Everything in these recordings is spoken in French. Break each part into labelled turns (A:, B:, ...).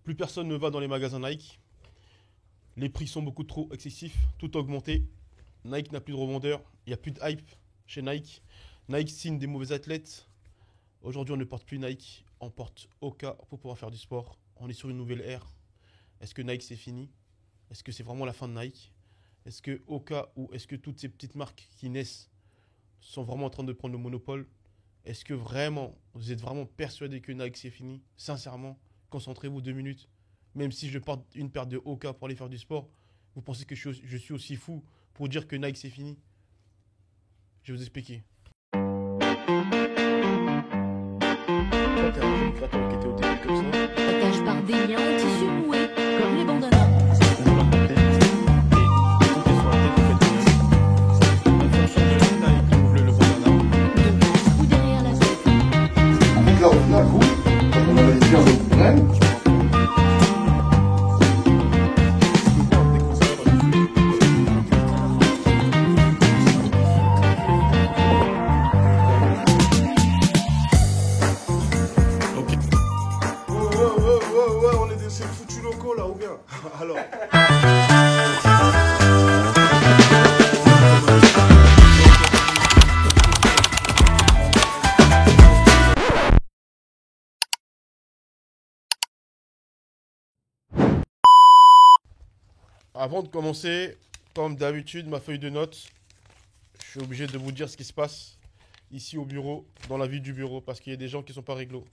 A: Plus personne ne va dans les magasins Nike. Les prix sont beaucoup trop excessifs. Tout a augmenté. Nike n'a plus de revendeurs. Il n'y a plus de hype chez Nike. Nike signe des mauvais athlètes. Aujourd'hui, on ne porte plus Nike. On porte Oka pour pouvoir faire du sport. On est sur une nouvelle ère. Est-ce que Nike c'est fini? Est-ce que c'est vraiment la fin de Nike? Est-ce que Oka ou est-ce que toutes ces petites marques qui naissent sont vraiment en train de prendre le monopole? Est-ce que vraiment, vous êtes vraiment persuadé que Nike c'est fini? Sincèrement, concentrez-vous 2 minutes. Même si je porte une paire de Oka pour aller faire du sport, vous pensez que je suis aussi fou pour dire que Nike c'est fini? Je vais vous expliquer. Toi, t'es un jeune créateur qui était au début comme ça.
B: Attache par des liens en tissu noué, comme les bandanas.
A: On leur tête et tout est sur la tête en fait. En fonction de la taille que vous voulez le bandana.
B: Devant ou derrière la tête.
C: Donc là, au final, vous, quand on avait les pierres de problème,
D: Ouais, on est de ces foutus locaux là, ou bien? Alors.
A: Avant de commencer, comme d'habitude, ma feuille de notes, je suis obligé de vous dire ce qui se passe ici au bureau, dans la vie du bureau, parce qu'il y a des gens qui sont pas réglo.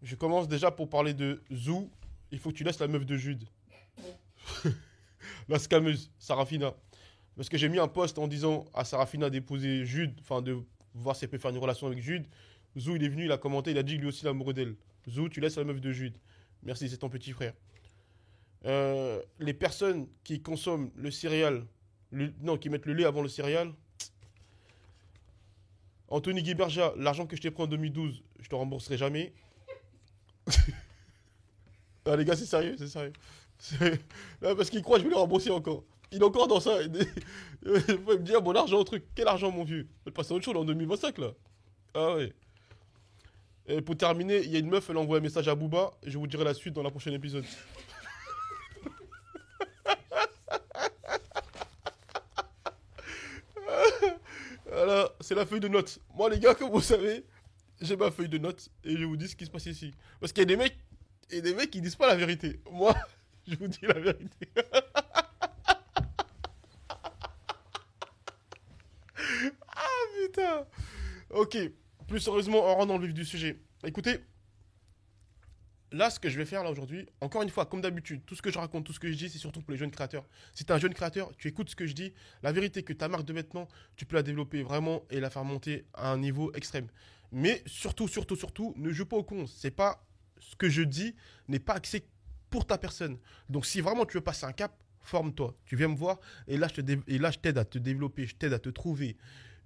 A: Je commence déjà pour parler de Zou. Il faut que tu laisses la meuf de Jude. La scameuse, Sarafina. Parce que j'ai mis un post en disant à Sarafina d'épouser Jude, enfin de voir si elle peut faire une relation avec Jude. Zou, il est venu, il a commenté, il a dit lui aussi l'amoureux d'elle. Zou, tu laisses la meuf de Jude. Merci, c'est ton petit frère. Les personnes qui consomment le céréal, non, qui mettent le lait avant le céréal. Anthony Guiberja, l'argent que je t'ai pris en 2012, je te rembourserai jamais. Ah, les gars, c'est sérieux, c'est sérieux. Là, parce qu'il croit que je vais le rembourser encore. Il est encore dans ça. Il faut me dire mon argent au truc. Quel argent, mon vieux? Je vais passer à autre chose en 2025 là. Ah ouais. Et pour terminer, il y a une meuf, elle envoie un message à Booba. Je vous dirai la suite dans la prochaine épisode. Voilà, c'est la feuille de notes. Moi, les gars, comme vous savez, j'ai ma feuille de notes et je vous dis ce qui se passe ici. Parce qu'il y a des mecs qui disent pas la vérité. Moi, je vous dis la vérité. Ah putain. Ok, plus sérieusement, on rentre dans le vif du sujet. Écoutez, là, ce que je vais faire là aujourd'hui, encore une fois, comme d'habitude, tout ce que je raconte, tout ce que je dis, c'est surtout pour les jeunes créateurs. Si tu es un jeune créateur, tu écoutes ce que je dis. La vérité, que ta marque de vêtements, tu peux la développer vraiment et la faire monter à un niveau extrême. Mais surtout, ne joue pas au con. C'est pas ce que je dis n'est pas axé pour ta personne. Donc, si vraiment tu veux passer un cap, forme-toi. Tu viens me voir et là, je t'aide à te développer, je t'aide à te trouver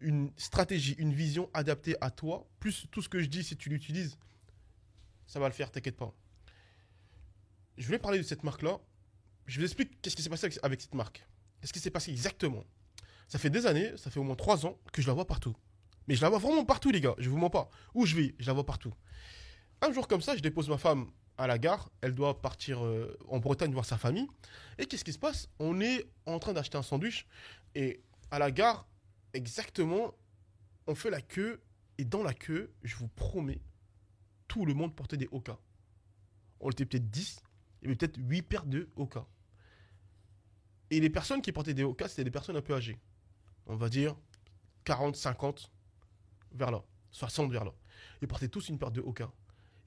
A: une stratégie, une vision adaptée à toi. Plus tout ce que je dis, si tu l'utilises, ça va le faire, t'inquiète pas. Je voulais parler de cette marque-là. Je vous explique qu'est-ce qui s'est passé avec cette marque. Qu'est-ce qui s'est passé exactement? Ça fait des années, ça fait au moins 3 ans que je la vois partout. Mais je la vois vraiment partout, les gars. Je vous mens pas. Où je vais, je la vois partout. Un jour comme ça, je dépose ma femme à la gare. Elle doit partir en Bretagne voir sa famille. Et qu'est-ce qui se passe? On est en train d'acheter un sandwich. Et à la gare, exactement, on fait la queue. Et dans la queue, je vous promets, tout le monde portait des Oka. On était peut-être 10. Il y avait peut-être 8 paires de Oka. Et les personnes qui portaient des Oka, c'était des personnes un peu âgées. On va dire 40, 50, vers là. 60 vers là. Ils portaient tous une paire de Oka.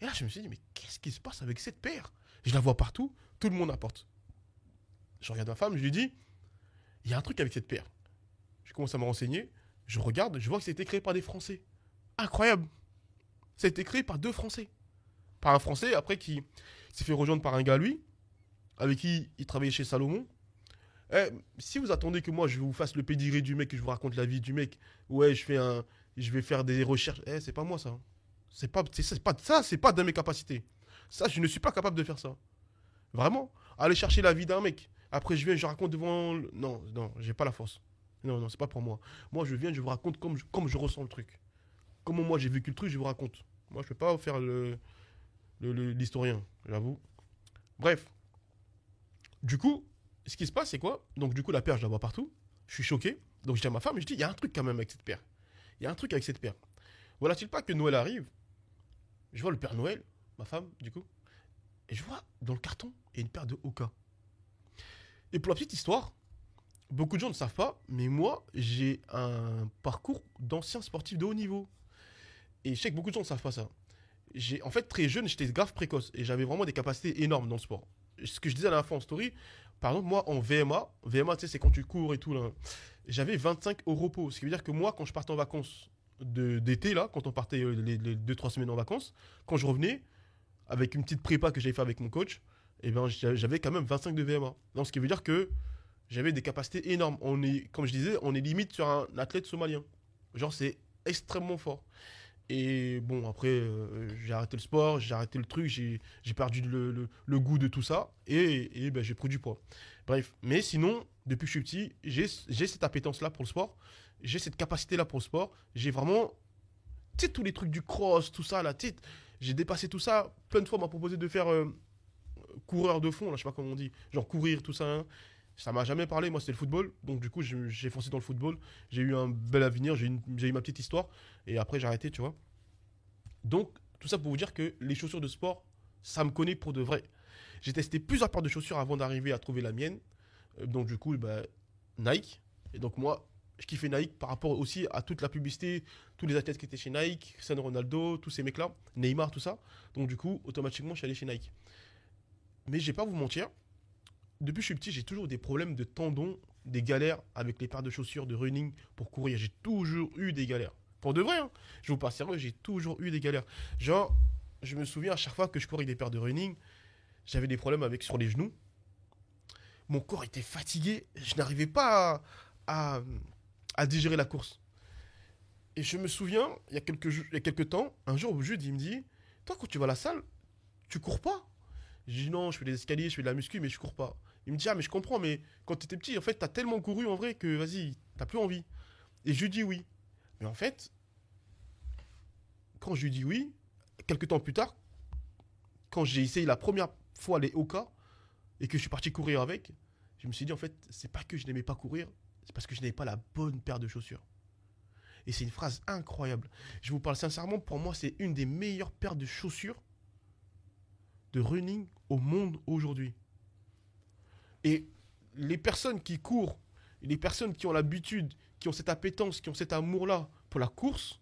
A: Et là, je me suis dit, mais qu'est-ce qui se passe avec cette paire? Je la vois partout, tout le monde la porte. Je regarde ma femme, je lui dis, il y a un truc avec cette paire. Je commence à me renseigner, je regarde, je vois que c'était créé par des Français. Incroyable! Ça a été créé par 2 Français. Par un Français, après, qui s'est fait rejoindre par un gars, lui, avec qui il travaillait chez Salomon. Eh, si vous attendez que moi, je vous fasse le pédigré du mec, que je vous raconte la vie du mec, ouais, je vais faire des recherches. Eh, c'est pas moi, ça. C'est pas dans mes capacités. Ça, je ne suis pas capable de faire ça. Vraiment. Aller chercher la vie d'un mec. Après, je raconte devant... Non, j'ai pas la force. Non, c'est pas pour moi. Moi, je vous raconte comme je ressens le truc. Comment moi, j'ai vécu le truc, je vous raconte. Moi, je peux pas faire l'historien, j'avoue. Bref. Du coup, ce qui se passe, c'est quoi? Donc, du coup, la paire, je la vois partout. Je suis choqué. Donc, je dis à ma femme, je dis, il y a un truc quand même avec cette paire. Il y a un truc avec cette paire. Voilà-t-il pas que Noël arrive? Je vois le Père Noël, ma femme, du coup. Et je vois dans le carton, il y a une paire de Oka. Et pour la petite histoire, beaucoup de gens ne savent pas, mais moi, j'ai un parcours d'ancien sportif de haut niveau. Et je sais que beaucoup de gens ne savent pas ça. En fait, très jeune, j'étais grave précoce. Et j'avais vraiment des capacités énormes dans le sport. Ce que je disais à la fin en story, par exemple, moi, en VMA, tu sais, c'est quand tu cours et tout, là. J'avais 25 au repos. Ce qui veut dire que moi, quand je partais en vacances d'été, là, quand on partait les 2-3 semaines en vacances, quand je revenais, avec une petite prépa que j'avais fait avec mon coach, eh ben, j'avais quand même 25 de VMA. Donc, ce qui veut dire que j'avais des capacités énormes. Comme je disais, on est limite sur un athlète somalien. Genre, c'est extrêmement fort. Et bon, après, j'ai arrêté le sport, j'ai arrêté le truc, j'ai perdu le goût de tout ça, et ben, j'ai pris du poids. Bref, mais sinon, depuis que je suis petit, j'ai cette appétence-là pour le sport, j'ai cette capacité-là pour le sport, j'ai vraiment, tu sais, tous les trucs du cross, tout ça, là, tu sais, j'ai dépassé tout ça. Plein de fois, on m'a proposé de faire coureur de fond, là, je sais pas comment on dit, genre courir, tout ça, hein. Ça m'a jamais parlé, moi c'était le football, donc du coup j'ai foncé dans le football, j'ai eu un bel avenir, j'ai eu ma petite histoire, et après j'ai arrêté, tu vois. Donc tout ça pour vous dire que les chaussures de sport, ça me connaît pour de vrai. J'ai testé plusieurs paires de chaussures avant d'arriver à trouver la mienne, donc du coup bah, Nike, et donc moi je kiffais Nike par rapport aussi à toute la publicité, tous les athlètes qui étaient chez Nike, Cristiano Ronaldo, tous ces mecs là, Neymar, tout ça, donc du coup automatiquement je suis allé chez Nike. Mais je vais pas vous mentir, depuis que je suis petit, j'ai toujours des problèmes de tendons, des galères avec les paires de chaussures de running pour courir. J'ai toujours eu des galères. Pour de vrai, hein. Je vous parle sérieux, j'ai toujours eu des galères. Genre, je me souviens à chaque fois que je courais avec des paires de running, j'avais des problèmes sur les genoux. Mon corps était fatigué, je n'arrivais pas à digérer la course. Et je me souviens, il y a quelques temps, un jour au Jude, il me dit, toi quand tu vas à la salle, tu cours pas? J'ai dit non, je fais des escaliers, je fais de la muscu, mais je cours pas. Il me dit, ah, mais je comprends, mais quand tu étais petit, en fait, t'as tellement couru en vrai que vas-y, t'as plus envie. Et je lui dis oui. Mais en fait, quand je lui dis oui, quelques temps plus tard, quand j'ai essayé la première fois les Oka et que je suis parti courir avec, je me suis dit, en fait, c'est pas que je n'aimais pas courir, c'est parce que je n'avais pas la bonne paire de chaussures. Et c'est une phrase incroyable. Je vous parle sincèrement, pour moi, c'est une des meilleures paires de chaussures de running au monde aujourd'hui. Et les personnes qui courent, les personnes qui ont l'habitude, qui ont cette appétence, qui ont cet amour-là pour la course,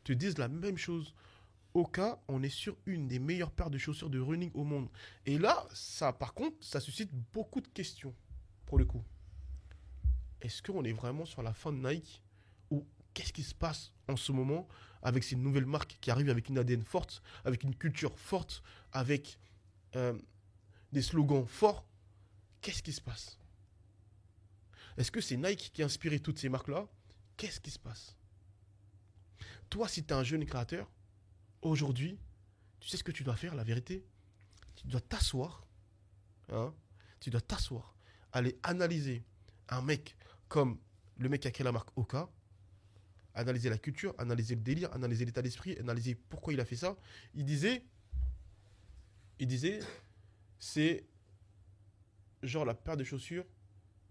A: te disent la même chose. Oka, on est sur une des meilleures paires de chaussures de running au monde. Et là, ça, par contre, ça suscite beaucoup de questions, pour le coup. Est-ce qu'on est vraiment sur la fin de Nike? Ou qu'est-ce qui se passe en ce moment avec ces nouvelles marques qui arrivent avec une ADN forte, avec une culture forte, avec des slogans forts? Qu'est-ce qui se passe? Est-ce que c'est Nike qui a inspiré toutes ces marques-là? Qu'est-ce qui se passe? Toi, si tu es un jeune créateur, aujourd'hui, tu sais ce que tu dois faire, la vérité? Tu dois t'asseoir, hein? Tu dois t'asseoir, aller analyser un mec comme le mec qui a créé la marque Oka, analyser la culture, analyser le délire, analyser l'état d'esprit, analyser pourquoi il a fait ça. Il disait, c'est genre la paire de chaussures,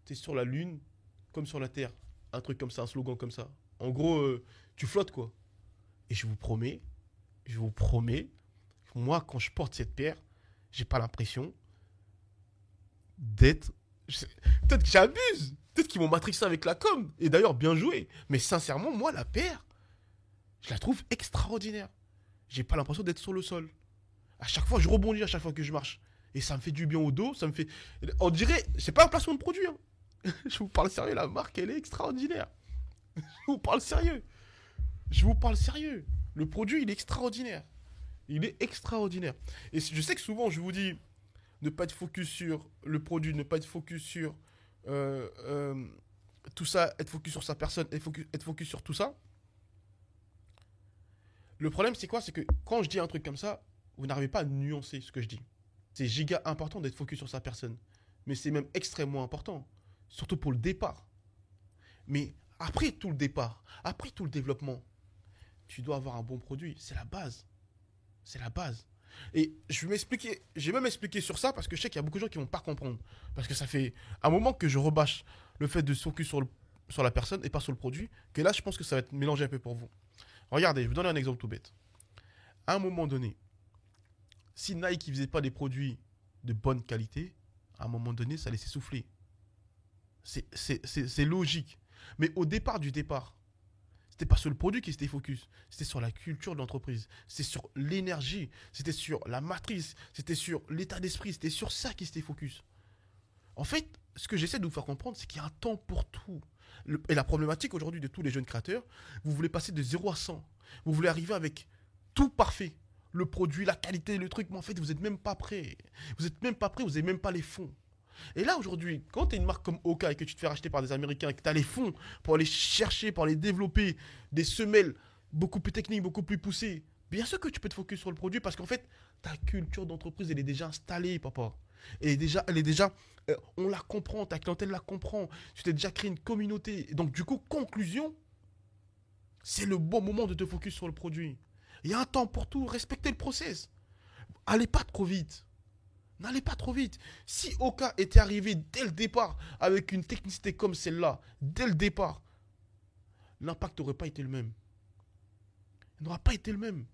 A: t'es sur la lune comme sur la terre. Un truc comme ça, un slogan comme ça. En gros, tu flottes quoi. Et je vous promets, moi quand je porte cette paire, j'ai pas l'impression d'être... Peut-être que j'abuse, peut-être qu'ils m'ont matrixé avec la com. Et d'ailleurs, bien joué. Mais sincèrement, moi la paire, je la trouve extraordinaire. J'ai pas l'impression d'être sur le sol. À chaque fois, je rebondis à chaque fois que je marche. Et ça me fait du bien au dos, ça me fait... On dirait, c'est pas un placement de produit, hein. Je vous parle sérieux, la marque, elle est extraordinaire. Je vous parle sérieux. Le produit, il est extraordinaire. Il est extraordinaire. Et je sais que souvent, je vous dis, ne pas être focus sur le produit, ne pas être focus sur tout ça, être focus sur sa personne, être focus sur tout ça. Le problème, c'est quoi? C'est que quand je dis un truc comme ça, vous n'arrivez pas à nuancer ce que je dis. C'est giga important d'être focus sur sa personne. Mais c'est même extrêmement important. Surtout pour le départ. Mais après tout le départ, après tout le développement, tu dois avoir un bon produit. C'est la base. C'est la base. Et je vais même expliquer sur ça parce que je sais qu'il y a beaucoup de gens qui vont pas comprendre. Parce que ça fait un moment que je rebâche le fait de se focus sur la personne et pas sur le produit, que là, je pense que ça va être mélangé un peu pour vous. Regardez, je vais vous donner un exemple tout bête. À un moment donné, si Nike ne faisait pas des produits de bonne qualité, à un moment donné, ça laissait souffler. C'est logique. Mais au départ du départ, c'était pas sur le produit qui s'était focus, c'était sur la culture de l'entreprise, c'était sur l'énergie, c'était sur la matrice, c'était sur l'état d'esprit, c'était sur ça qui s'était focus. En fait, ce que j'essaie de vous faire comprendre, c'est qu'il y a un temps pour tout. Et la problématique aujourd'hui de tous les jeunes créateurs, vous voulez passer de 0 à 100. Vous voulez arriver avec tout parfait. Le produit, la qualité, le truc, mais en fait, vous n'êtes même pas prêt. Vous n'êtes même pas prêt, vous n'avez même pas les fonds. Et là, aujourd'hui, quand tu es une marque comme Oka et que tu te fais racheter par des Américains et que tu as les fonds pour aller chercher, pour aller développer des semelles beaucoup plus techniques, beaucoup plus poussées, bien sûr que tu peux te focus sur le produit parce qu'en fait, ta culture d'entreprise, elle est déjà installée, papa. On la comprend, ta clientèle la comprend. Tu t'es déjà créé une communauté. Donc, du coup, conclusion, c'est le bon moment de te focus sur le produit. Il y a un temps pour tout, respectez le process. Allez pas trop vite. N'allez pas trop vite. Si Oka était arrivé dès le départ avec une technicité comme celle-là, dès le départ, l'impact n'aurait pas été le même. Il n'aurait pas été le même.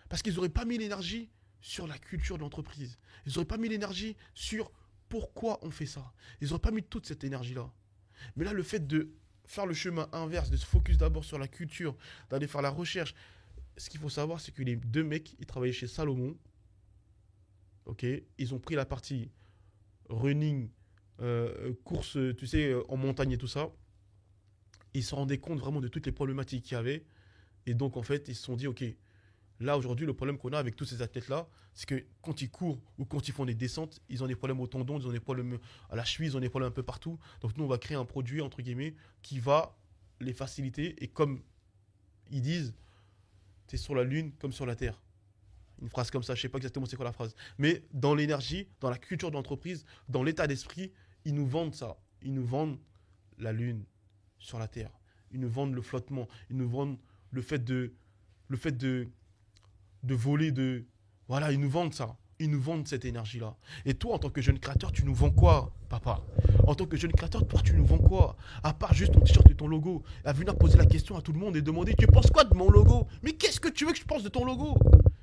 A: Parce qu'ils n'auraient pas mis l'énergie sur la culture de l'entreprise. Ils n'auraient pas mis l'énergie sur pourquoi on fait ça. Ils n'auraient pas mis toute cette énergie-là. Mais là, le fait de faire le chemin inverse, de se focus d'abord sur la culture, d'aller faire la recherche, ce qu'il faut savoir, c'est que les deux mecs, ils travaillaient chez Salomon. Ok, ils ont pris la partie running, course, tu sais, en montagne et tout ça. Ils se rendaient compte vraiment de toutes les problématiques qu'il y avait. Et donc, en fait, ils se sont dit, ok, là, aujourd'hui, le problème qu'on a avec tous ces athlètes-là, c'est que quand ils courent ou quand ils font des descentes, ils ont des problèmes au tendon, ils ont des problèmes à la cheville, ils ont des problèmes un peu partout. Donc, nous, on va créer un produit, entre guillemets, qui va les faciliter. Et comme ils disent, c'est sur la Lune comme sur la Terre. Une phrase comme ça, je ne sais pas exactement c'est quoi la phrase. Mais dans l'énergie, dans la culture d'entreprise, dans l'état d'esprit, ils nous vendent ça. Ils nous vendent la Lune sur la Terre. Ils nous vendent le flottement. Ils nous vendent le fait de voler de... Voilà, ils nous vendent ça. Ils nous vendent cette énergie-là. Et toi, en tant que jeune créateur, tu nous vends quoi, papa? En tant que jeune créateur, toi, tu nous vends quoi? À part juste ton t-shirt et ton logo. Avuna poser la question à tout le monde et demander, tu penses quoi de mon logo? Mais qu'est-ce que tu veux que je pense de ton logo?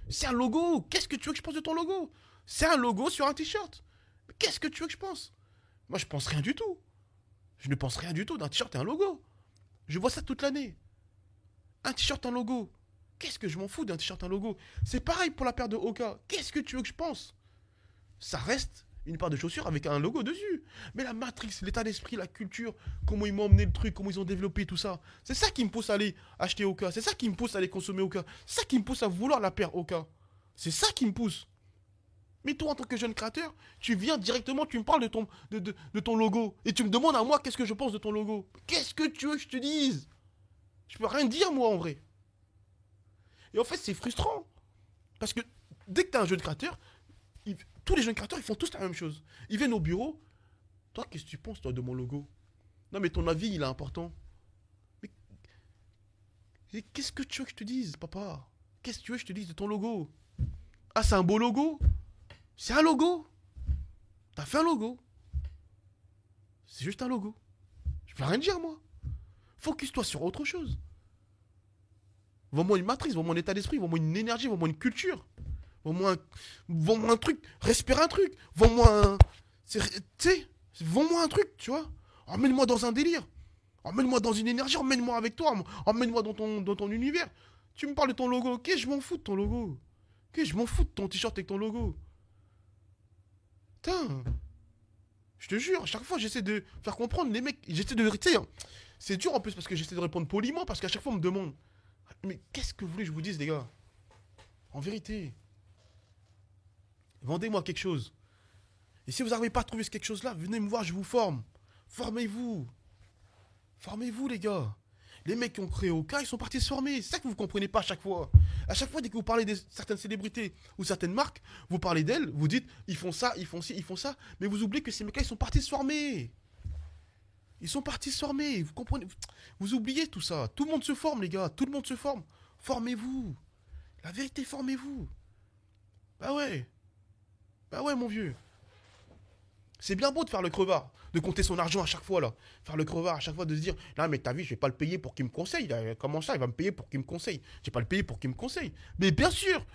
A: C'est un logo. Qu'est-ce que tu veux que je pense de ton logo? C'est un logo sur un t-shirt. Mais qu'est-ce que tu veux que je pense? Moi, je pense rien du tout. Je ne pense rien du tout d'un t-shirt et un logo. Je vois ça toute l'année. Un t-shirt, un logo. Qu'est-ce que je m'en fous d'un t-shirt, un logo? C'est pareil pour la paire de Oka. Qu'est-ce que tu veux que je pense? Ça reste une paire de chaussures avec un logo dessus. Mais la matrice, l'état d'esprit, la culture, comment ils m'ont emmené le truc, comment ils ont développé tout ça. C'est ça qui me pousse à aller acheter Oka. C'est ça qui me pousse à aller consommer Oka. C'est ça qui me pousse à vouloir la paire Oka. C'est ça qui me pousse. Mais toi, en tant que jeune créateur, tu viens directement, tu me parles de ton logo. Et tu me demandes à moi qu'est-ce que je pense de ton logo. Qu'est-ce que tu veux que je te dise? Je peux rien dire, moi, en vrai. Et en fait, c'est frustrant. Parce que dès que tu es un jeune créateur, tous les jeunes créateurs, ils font tous la même chose. Ils viennent au bureau. Toi, qu'est-ce que tu penses, toi, de mon logo? Non, mais ton avis, il est important. Mais qu'est-ce que tu veux que je te dise, papa? Qu'est-ce que tu veux que je te dise de ton logo? Ah, c'est un beau logo? C'est un logo. T'as fait un logo. C'est juste un logo. Je peux rien dire, moi. Focus-toi sur autre chose. Vends-moi une matrice, vends-moi un état d'esprit, vends-moi une énergie, vends-moi une culture. Vends-moi un truc. Respire un truc. Vends-moi un... Tu sais, vends-moi un truc, tu vois. Emmène-moi dans un délire. Emmène-moi dans une énergie, emmène-moi avec toi. Emmène-moi dans ton univers. Tu me parles de ton logo. Ok, je m'en fous de ton logo. Ok, je m'en fous de ton t-shirt avec ton logo. Putain. Je te jure, à chaque fois, j'essaie de faire comprendre les mecs. J'essaie de... Tu sais, c'est dur en plus parce que j'essaie de répondre poliment parce qu'à chaque fois, on me demande... Mais qu'est-ce que vous voulez que je vous dise, les gars? En vérité. Vendez-moi quelque chose. Et si vous n'arrivez pas à trouver ce quelque chose-là, venez me voir, je vous forme. Formez-vous. Formez-vous, les gars. Les mecs qui ont créé Oka, ils sont partis se former. C'est ça que vous ne comprenez pas à chaque fois. À chaque fois, dès que vous parlez de certaines célébrités ou certaines marques, vous parlez d'elles, vous dites, ils font ça, ils font ci, ils font ça. Mais vous oubliez que ces mecs-là, ils sont partis se former. Ils sont partis se former. Vous comprenez? Vous oubliez tout ça. Tout le monde se forme, les gars. Tout le monde se forme. Formez-vous. La vérité, formez-vous. Bah ouais. Bah ouais, mon vieux. C'est bien beau de faire le crevard, de compter son argent à chaque fois, là. Faire le crevard à chaque fois, de se dire, non, mais t'as vu, je vais pas le payer pour qu'il me conseille. Là. Comment ça, il va me payer pour qu'il me conseille? Je vais pas le payer pour qu'il me conseille. Mais bien sûr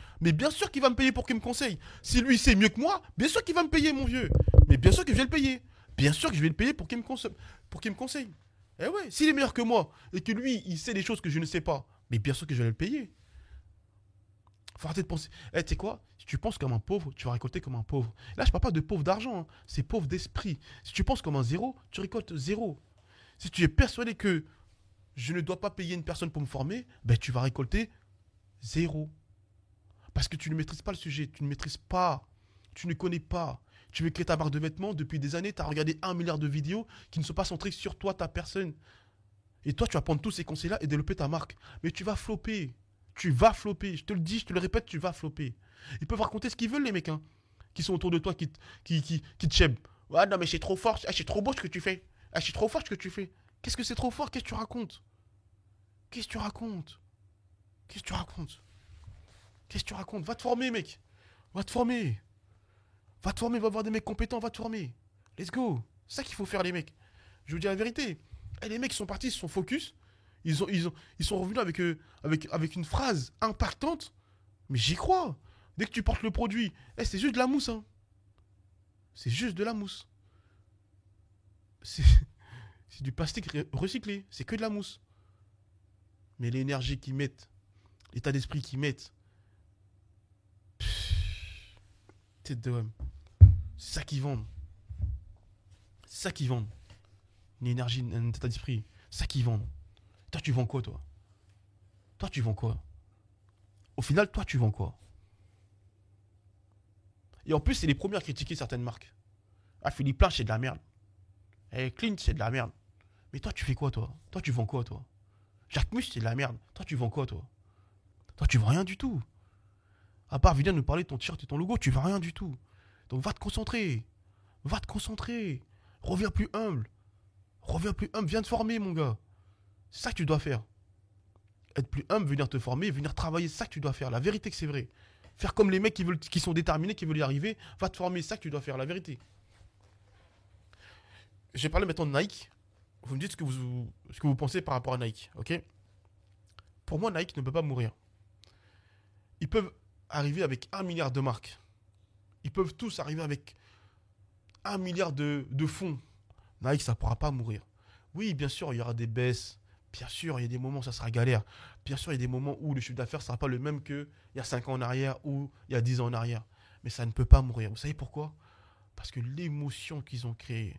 A: qu'il va me payer pour qu'il me conseille. Si lui sait mieux que moi, bien sûr qu'il va me payer, mon vieux. Mais bien sûr que je vais le payer. Bien sûr que je vais le payer pour qu'il me conseille. Pour qu'il me conseille. Eh ouais, s'il est meilleur que moi, et que lui, il sait des choses que je ne sais pas, mais bien sûr que je vais le payer. Faut arrêter de penser. Eh, tu sais quoi? Si tu penses comme un pauvre, tu vas récolter comme un pauvre. Là, je parle pas de pauvre d'argent, hein. C'est pauvre d'esprit. Si tu penses comme un zéro, tu récoltes zéro. Si tu es persuadé que je ne dois pas payer une personne pour me former, ben tu vas récolter zéro. Parce que tu ne maîtrises pas le sujet, tu ne maîtrises pas, tu ne connais pas. Tu veux créer ta marque de vêtements depuis des années, tu as regardé 1 milliard de vidéos qui ne sont pas centrées sur toi, ta personne. Et toi, tu vas prendre tous ces conseils-là et développer ta marque. Mais tu vas flopper. Tu vas flopper. Je te le dis, je te le répète, tu vas flopper. Ils peuvent raconter ce qu'ils veulent, les mecs, hein, qui sont autour de toi, qui te chèbent. Ouais, non, mais c'est trop fort, c'est trop beau ce que tu fais. Ah, c'est trop fort ce que tu fais. Qu'est-ce que c'est trop fort? Qu'est-ce que tu racontes? Qu'est-ce que tu racontes? Qu'est-ce que tu racontes? Qu'est-ce que tu racontes? Va te former, mec. Va te former. Va te former, va voir des mecs compétents, va te former. Let's go. C'est ça qu'il faut faire, les mecs. Je vous dis la vérité. Eh, les mecs, ils sont partis, ils se sont focus. Ils sont revenus avec une phrase impactante. Mais j'y crois. Dès que tu portes le produit, eh, c'est juste de la mousse. Hein. C'est juste de la mousse. C'est du plastique recyclé. C'est que de la mousse. Mais l'énergie qu'ils mettent, l'état d'esprit qu'ils mettent, tête de homme. C'est ça qu'ils vendent. C'est ça qu'ils vendent. Une énergie, un état d'esprit. C'est ça qu'ils vendent. Toi, tu vends quoi, toi? Toi, tu vends quoi? Au final, toi, tu vends quoi? Et en plus, c'est les premiers à critiquer certaines marques. Ah, Philippe Plein, c'est de la merde. Eh, Clint, c'est de la merde. Mais toi, tu fais quoi, toi? Toi, tu vends quoi, toi? Jacques Mus, c'est de la merde. Toi, tu vends quoi, toi? Toi, tu vends rien du tout. À part venir nous parler de ton t-shirt et ton logo, tu vends rien du tout. Donc, va te concentrer. Va te concentrer. Reviens plus humble. Reviens plus humble. Viens te former, mon gars. C'est ça que tu dois faire. Être plus humble, venir te former, venir travailler, c'est ça que tu dois faire. La vérité que c'est vrai. Faire comme les mecs qui sont déterminés, qui veulent y arriver, va te former, c'est ça que tu dois faire, la vérité. Je vais parler maintenant de Nike. Vous me dites ce que vous pensez par rapport à Nike, ok? Pour moi, Nike ne peut pas mourir. Ils peuvent arriver avec 1 milliard de marques. Ils peuvent tous arriver avec 1 milliard de fonds. Nike, ça ne pourra pas mourir. Oui, bien sûr, il y aura des baisses. Bien sûr, il y a des moments où ça sera galère. Bien sûr, il y a des moments où le chiffre d'affaires ne sera pas le même qu'il y a 5 ans en arrière ou il y a 10 ans en arrière. Mais ça ne peut pas mourir. Vous savez pourquoi? Parce que l'émotion qu'ils ont créée,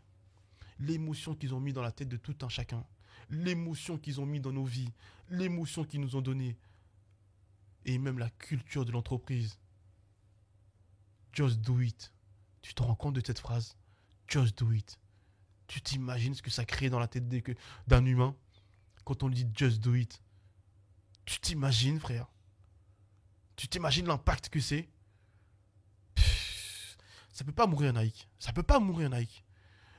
A: l'émotion qu'ils ont mis dans la tête de tout un chacun, l'émotion qu'ils ont mis dans nos vies, l'émotion qu'ils nous ont donnée, et même la culture de l'entreprise. Just do it. Tu te rends compte de cette phrase? Just do it. Tu t'imagines ce que ça crée dans la tête d'un humain quand on lui dit just do it? Tu t'imagines, frère? Tu t'imagines l'impact que c'est? Ça peut pas mourir, Nike. Ça peut pas mourir, Nike.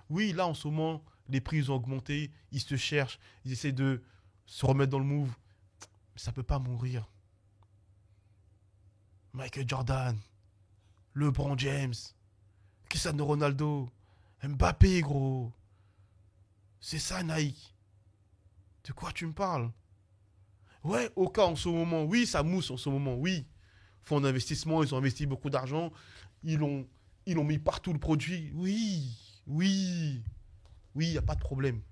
A: Oui, là, en ce moment, les prix ils ont augmenté, ils se cherchent, ils essaient de se remettre dans le move. Mais ça peut pas mourir. Michael Jordan, LeBron James, Cristiano Ronaldo, Mbappé, gros. C'est ça, Nike. De quoi tu me parles? Ouais, Oka en ce moment, oui, ça mousse en ce moment, oui. Fonds d'investissement, ils ont investi beaucoup d'argent, ils ont mis partout le produit, oui, oui, oui, il n'y a pas de problème.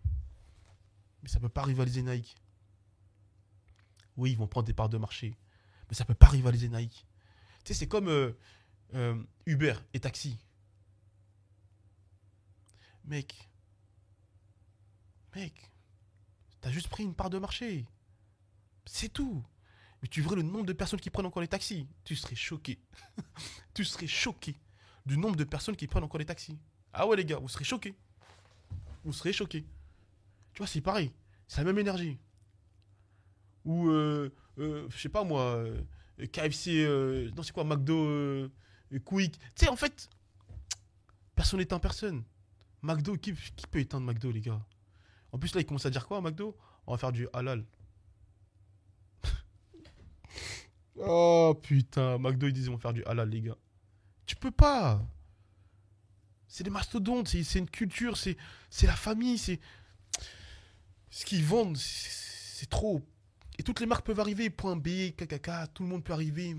A: Mais ça ne peut pas rivaliser Nike. Oui, ils vont prendre des parts de marché, mais ça ne peut pas rivaliser Nike. Tu sais, c'est comme Uber et taxi. Mec, t'as juste pris une part de marché. C'est tout. Mais tu verrais le nombre de personnes qui prennent encore les taxis. Tu serais choqué. Tu serais choqué du nombre de personnes qui prennent encore les taxis. Ah ouais les gars, vous serez choqués. Vous serez choqués. Tu vois, c'est pareil. C'est la même énergie. Ou, je sais pas moi, KFC, non c'est quoi, McDo, Quick. Tu sais, en fait, personne n'éteint personne. McDo, qui peut éteindre McDo, les gars? En plus, là, ils commencent à dire quoi, McDo? On va faire du halal. Oh putain, McDo, ils disent ils vont faire du halal, les gars. Tu peux pas. C'est des mastodontes, c'est une culture, c'est la famille, c'est... Ce qu'ils vendent, c'est trop. Et toutes les marques peuvent arriver, point B, KKK, tout le monde peut arriver.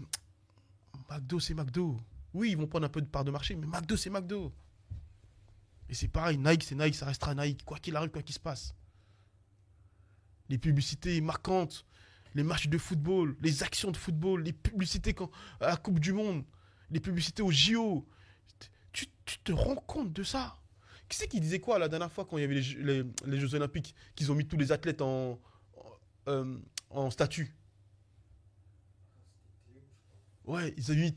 A: McDo, c'est McDo. Oui, ils vont prendre un peu de part de marché, mais McDo, c'est McDo. Et c'est pareil, Nike, c'est Nike, ça restera Nike, quoi qu'il arrive, quoi qu'il se passe. Les publicités marquantes, les matchs de football, les actions de football, les publicités à la Coupe du Monde, les publicités au JO. Tu te rends compte de ça? Qui c'est qui disait quoi la dernière fois quand il y avait les Jeux Olympiques, qu'ils ont mis tous les athlètes en statue? Ouais, ils ont mis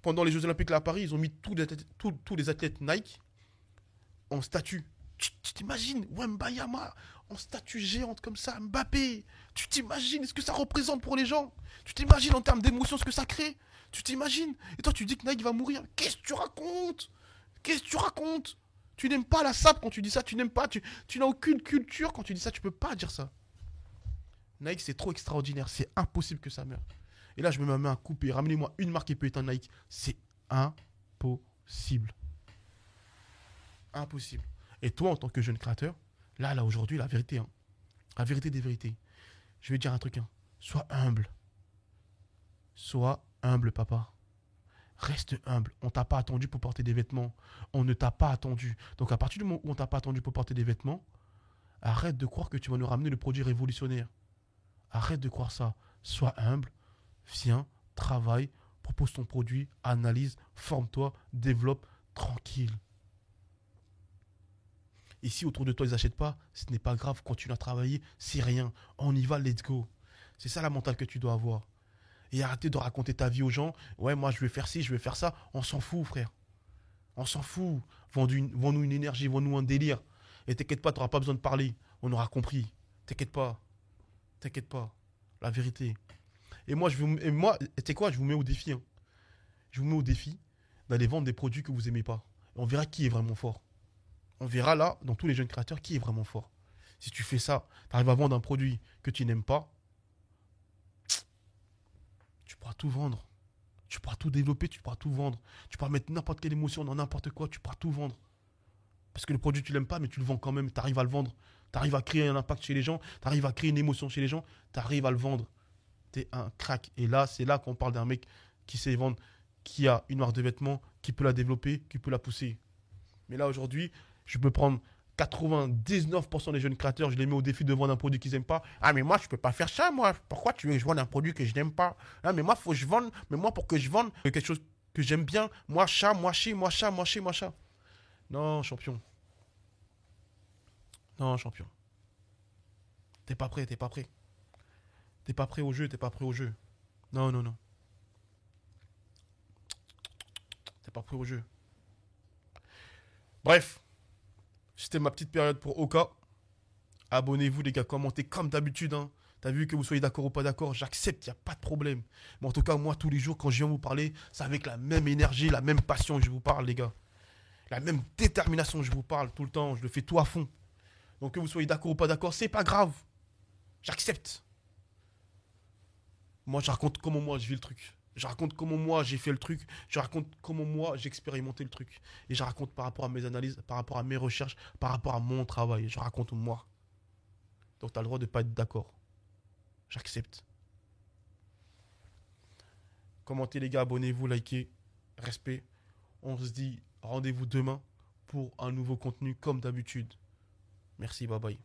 A: pendant les Jeux Olympiques là à Paris, ils ont mis tous les athlètes Nike en statue. Tu t'imagines, Wembayama en statue géante comme ça, Mbappé. Tu t'imagines ce que ça représente pour les gens? Tu t'imagines en termes d'émotion ce que ça crée? Tu t'imagines? Et toi tu dis que Nike va mourir. Qu'est-ce que tu racontes? Qu'est-ce que tu racontes? Tu n'aimes pas la SAP quand tu dis ça, tu n'aimes pas, tu n'as aucune culture quand tu dis ça, tu peux pas dire ça. Nike c'est trop extraordinaire, c'est impossible que ça meure. Et là je me mets à couper, ramenez-moi une marque qui peut éteindre Nike, c'est impossible. Impossible. Et toi en tant que jeune créateur, là aujourd'hui la vérité, hein, la vérité des vérités, je vais te dire un truc, hein, sois humble. Sois humble papa. Reste humble. On t'a pas attendu pour porter des vêtements. On ne t'a pas attendu. Donc à partir du moment où on t'a pas attendu pour porter des vêtements, arrête de croire que tu vas nous ramener le produit révolutionnaire. Arrête de croire ça. Sois humble, viens, travaille, propose ton produit, analyse, forme-toi, développe, tranquille. Et si autour de toi ils n'achètent pas, ce n'est pas grave, continue à travailler, c'est rien. On y va, let's go. C'est ça la mentale que tu dois avoir. Et arrêtez de raconter ta vie aux gens. Ouais, moi je vais faire ci, je vais faire ça. On s'en fout, frère. On s'en fout. Vends-nous une énergie, vends-nous un délire. Et t'inquiète pas, tu n'auras pas besoin de parler. On aura compris. T'inquiète pas. T'inquiète pas. La vérité. Et moi, tu sais quoi, je vous mets au défi. Hein. Je vous mets au défi d'aller vendre des produits que vous n'aimez pas. Et on verra qui est vraiment fort. On verra là, dans tous les jeunes créateurs, qui est vraiment fort. Si tu fais ça, tu arrives à vendre un produit que tu n'aimes pas, tu pourras tout vendre. Tu pourras tout développer, tu pourras tout vendre. Tu pourras mettre n'importe quelle émotion dans n'importe quoi, tu pourras tout vendre. Parce que le produit, tu l'aimes pas, mais tu le vends quand même. Tu arrives à le vendre. Tu arrives à créer un impact chez les gens. Tu arrives à créer une émotion chez les gens. Tu arrives à le vendre. Tu es un crack. Et là, c'est là qu'on parle d'un mec qui sait vendre, qui a une marque de vêtements, qui peut la développer, qui peut la pousser. Mais là, aujourd'hui, je peux prendre 99% des jeunes créateurs, je les mets au défi de vendre un produit qu'ils n'aiment pas. Ah, mais moi, je peux pas faire ça, moi. Pourquoi tu veux que je vende un produit que je n'aime pas? Ah, mais moi, faut que je vende. Mais moi, pour que je vende quelque chose que j'aime bien, moi, chat, moi, chi, moi, chat, moi, chi, moi, chat. Non, champion. Non, champion. T'es pas prêt, t'es pas prêt. T'es pas prêt au jeu, t'es pas prêt au jeu. Non, non, non. T'es pas prêt au jeu. Bref. C'était ma petite période pour Oka. Abonnez-vous les gars, commentez comme d'habitude. Hein. T'as vu que vous soyez d'accord ou pas d'accord, j'accepte, il n'y a pas de problème. Mais en tout cas, moi tous les jours quand je viens vous parler, c'est avec la même énergie, la même passion que je vous parle les gars. La même détermination que je vous parle tout le temps, je le fais tout à fond. Donc que vous soyez d'accord ou pas d'accord, c'est pas grave. J'accepte. Moi je raconte comment moi je vis le truc. Je raconte comment moi j'ai fait le truc. Je raconte comment moi j'ai expérimenté le truc. Et je raconte par rapport à mes analyses, par rapport à mes recherches, par rapport à mon travail. Je raconte moi. Donc tu as le droit de ne pas être d'accord. J'accepte. Commentez les gars, abonnez-vous, likez. Respect. On se dit rendez-vous demain pour un nouveau contenu comme d'habitude. Merci, bye bye.